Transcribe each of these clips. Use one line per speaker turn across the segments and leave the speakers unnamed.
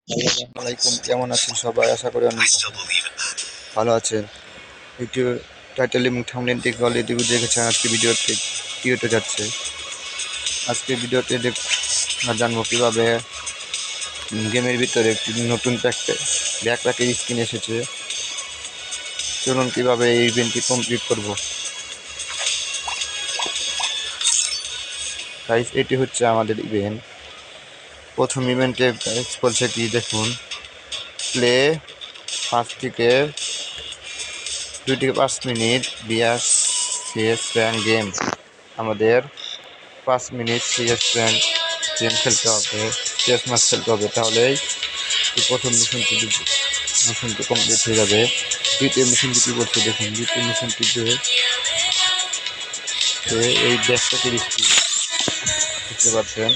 আসসালামু আলাইকুম, কেমন আছেন সবাই? আশা করি অনেক ভালো আছেন। ভিডিও টাইটেল এবং থাম্বনেল দেখে অলরেডি বুঝে গেছেন আজকে ভিডিওতে কী হতে যাচ্ছে। আজকে ভিডিওতে আমরা জানবো কীভাবে গেমের ভিতরে একটি নতুন ব্যাকপ্যাকের স্কিন এসেছে। চলুন কীভাবে এই ইভেন্টটি কমপ্লিট করব। গাইস, এটি হচ্ছে আমাদের ইভেন্ট। প্রথম ইভেন্টে বলছে কি দেখুন, প্লে 5 থেকে 5 মিনিট সিএস র্যাঙ্ক গেম। আমাদের 5 মিনিট সিএস র্যাঙ্ক গেম খেলতে হবে, সিএস ম্যাচ খেলতে হবে, তাহলেই প্রথম মিশনটি কমপ্লিট হয়ে যাবে। দ্বিতীয় মিশনটি কী বলছে দেখুন, দ্বিতীয় মিশনটিতে এই ব্যাকপ্যাকের স্কিন দেখতে পাচ্ছেন।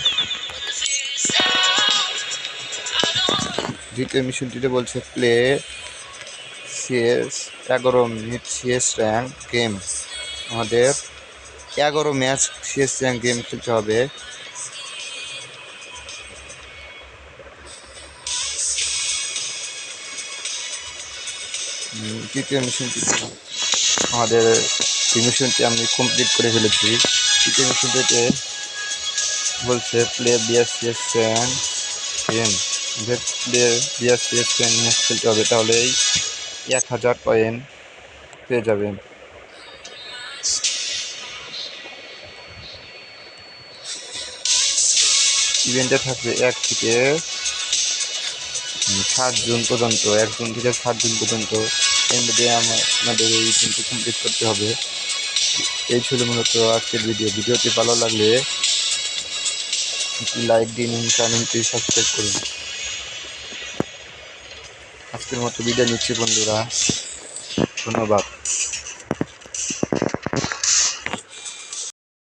দ্বিতীয় মিশনটিতে বলছে play CS 11 minute CS rank game. আমাদের 11 ম্যাচ সিএস র্যাঙ্ক গেম খেলতে হবে। তৃতীয় মিশনটি আমাদের এই মিশনটি আমি কমপ্লিট করে ফেলেছি। তৃতীয় মিশনটিতে বলছে play BSCS rank game. Play BSCS rank match খেলতে হবে, তাহলেই 1000 কয়েন পেয়ে যাবেন। ইভেন্টে থাকবে 1 থেকে 7 জুন পর্যন্ত, 1 জুন থেকে 7 জুন পর্যন্ত। এর মধ্যে আমাদের এই ইভেন্টটি কমপ্লিট করতে হবে। এই ছিল মূলত আজকের ভিডিওটি ভালো লাগলে একটি লাইক দিন এবং চ্যানেলটি সাবস্ক্রাইব করুন। আজকের মতো বিদায় নিচ্ছি বন্ধুরা, ধন্যবাদ।